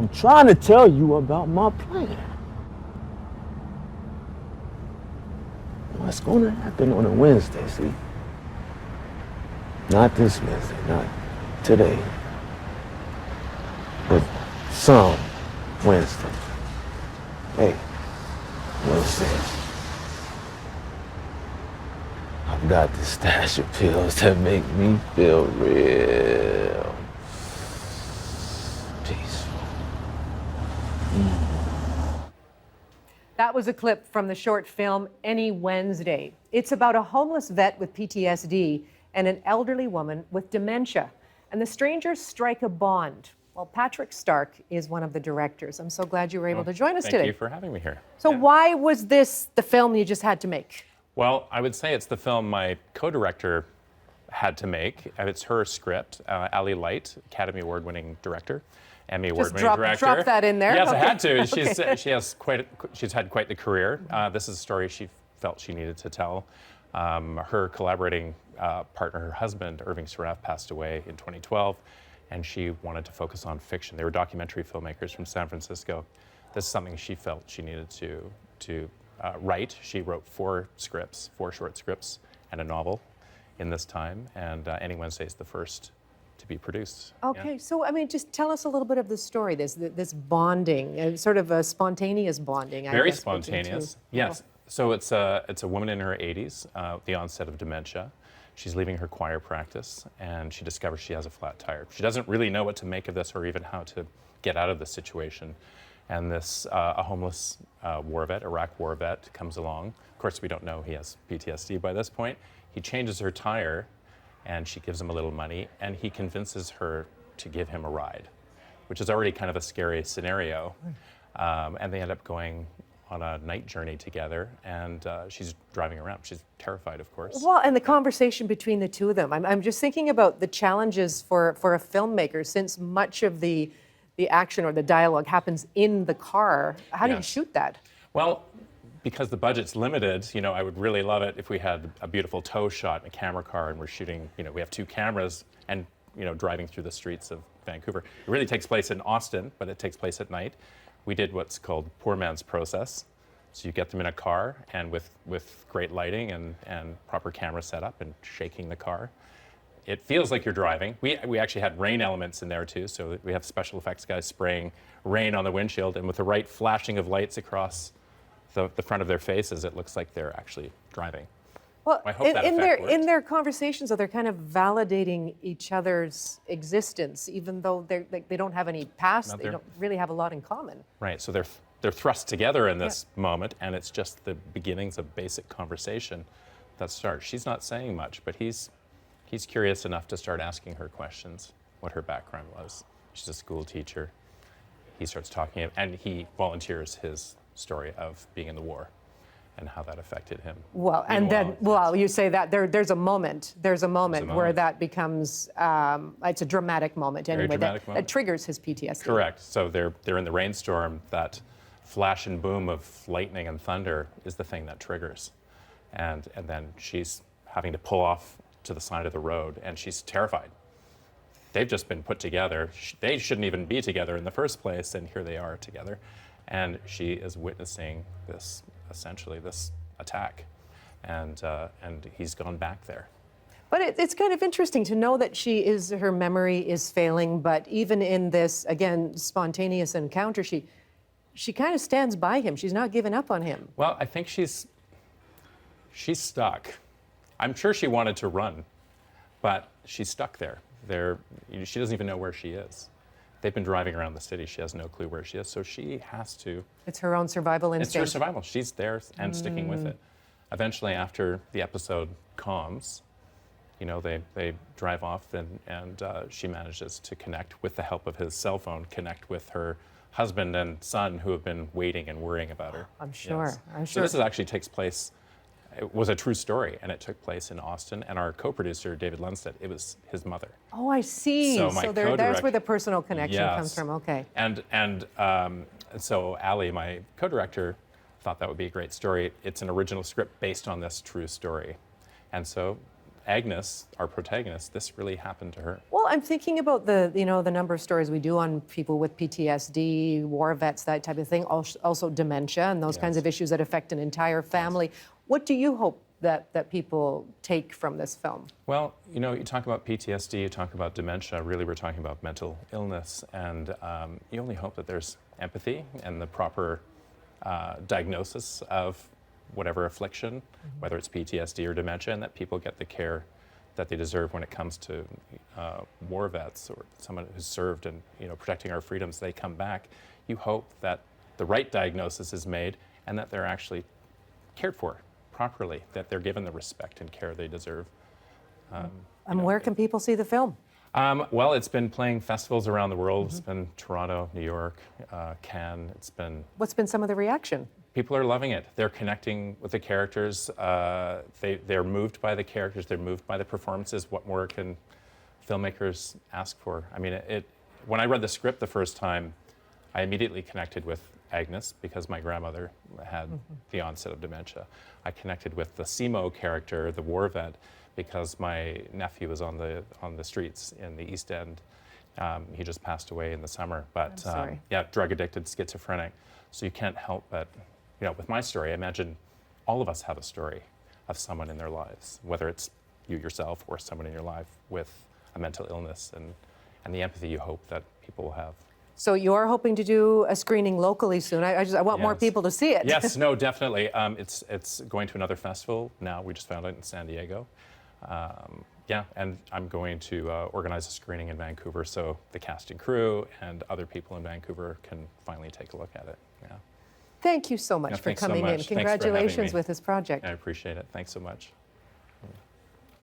I'm trying to tell you about my plan. What's going to happen on a Wednesday, see? Not this Wednesday, not today, but some Wednesday. Hey, we'll see. I've got this stash of pills that make me feel real peaceful. That was a clip from the short film Any Wednesday. It's about a homeless vet with PTSD and an elderly woman with dementia. And the strangers strike a bond. Well, Patrick Stark is one of the directors. I'm so glad you were able to join us today. Thank you for having me here. So why was this the film you just had to make? Well, I would say it's the film my co-director had to make. It's her script. Ali Light, Academy Award-winning director, Emmy Award-winning director. Drop that in there. Yes, okay. I had to. Okay. She's had quite the career. This is a story she felt she needed to tell. Her collaborating partner, her husband, Irving Saraf, passed away in 2012, and she wanted to focus on fiction. They were documentary filmmakers from San Francisco. This is something she felt she needed to write. She wrote 4 short scripts, and a novel in this time, and Any Wednesday is the first to be produced. Okay, so I mean, just tell us a little bit of the story. This bonding, sort of a spontaneous bonding. Very spontaneous. Yes. So it's a woman in her 80s, the onset of dementia. She's leaving her choir practice, and she discovers she has a flat tire. She doesn't really know what to make of this or even how to get out of the situation. And this, a homeless war vet, Iraq war vet, comes along. Of course, we don't know he has PTSD by this point. He changes her tire, and she gives him a little money, and he convinces her to give him a ride, which is already kind of a scary scenario. And they end up going on a night journey together, and she's driving around. She's terrified, of course. Well, and the conversation between the two of them. I'm just thinking about the challenges for a filmmaker, since much of the action or the dialogue happens in the car. How do you shoot that? Well, because the budget's limited, I would really love it if we had a beautiful tow shot in a camera car and we're shooting, we have 2 cameras and, driving through the streets of Vancouver. It really takes place in Austin, but it takes place at night. We did what's called poor man's process. So you get them in a car and with great lighting and proper camera setup and shaking the car. It feels like you're driving. We actually had rain elements in there too, so we have special effects guys spraying rain on the windshield, and with the right flashing of lights across the front of their faces, it looks like they're actually driving. Well, I hope that effect works. in their conversations, though, they're kind of validating each other's existence, even though they don't have any past. They don't really have a lot in common. Right. So they're thrust together in this moment, and it's just the beginnings of basic conversation that starts. She's not saying much, but he's curious enough to start asking her questions, what her background was. She's a school teacher. He starts talking, and he volunteers his story of being in the war and how that affected him. Well, and then, you say that there's a moment where that becomes, it's a dramatic moment anyway, that triggers his PTSD. Correct. So they're in the rainstorm. That flash and boom of lightning and thunder is the thing that triggers. And then she's having to pull off to the side of the road, and she's terrified. They've just been put together. They shouldn't even be together in the first place, and here they are together. And she is witnessing this attack, and he's gone back there. But it's kind of interesting to know that her memory is failing, but even in this, again, spontaneous encounter, she kind of stands by him. She's not giving up on him. Well, I think she's stuck. I'm sure she wanted to run, but she's stuck there. She doesn't even know where she is. They've been driving around the city. She has no clue where she is, so she has to. It's her own survival instinct. It's her survival. She's there and sticking with it. Eventually, after the episode calms, they drive off, and she manages to connect, with the help of his cell phone, connect with her husband and son who have been waiting and worrying about her. I'm sure. Yes. I'm sure. So this actually takes place. It was a true story, and it took place in Austin. And our co-producer, David Lundstedt, it was his mother. Oh, I see. So there's where the personal connection comes from. Okay. And so Ali, my co-director, thought that would be a great story. It's an original script based on this true story. And so Agnes, our protagonist, this really happened to her. Well, I'm thinking about the, the number of stories we do on people with PTSD, war vets, that type of thing, also dementia and those kinds of issues that affect an entire family. What do you hope that people take from this film? Well, you talk about PTSD, you talk about dementia, really we're talking about mental illness, and you only hope that there's empathy and the proper diagnosis of whatever affliction, whether it's PTSD or dementia, and that people get the care that they deserve when it comes to war vets or someone who's served and protecting our freedoms. They come back. You hope that the right diagnosis is made and that they're actually cared for properly, that they're given the respect and care they deserve. And where can people see the film? Well, it's been playing festivals around the world. It's been Toronto, New York, Cannes. It's been... What's been some of the reaction? People are loving it. They're connecting with the characters. They're moved by the characters. They're moved by the performances. What more can filmmakers ask for? I mean, when I read the script the first time, I immediately connected with Agnes because my grandmother had the onset of dementia. I connected with the Simo character, the war vet, because my nephew was on the streets in the East End. He just passed away in the summer, but yeah, drug addicted, schizophrenic. So you can't help but, with my story, I imagine all of us have a story of someone in their lives, whether it's you yourself or someone in your life with a mental illness, and the empathy you hope that people will have. So you're hoping to do a screening locally soon. I want more people to see it. Yes, no, definitely. It's going to another festival now. We just found it in San Diego. Yeah, and I'm going to organize a screening in Vancouver so the cast and crew and other people in Vancouver can finally take a look at it. Yeah. Thank you so much for coming in. Congratulations with this project. I appreciate it. Thanks so much.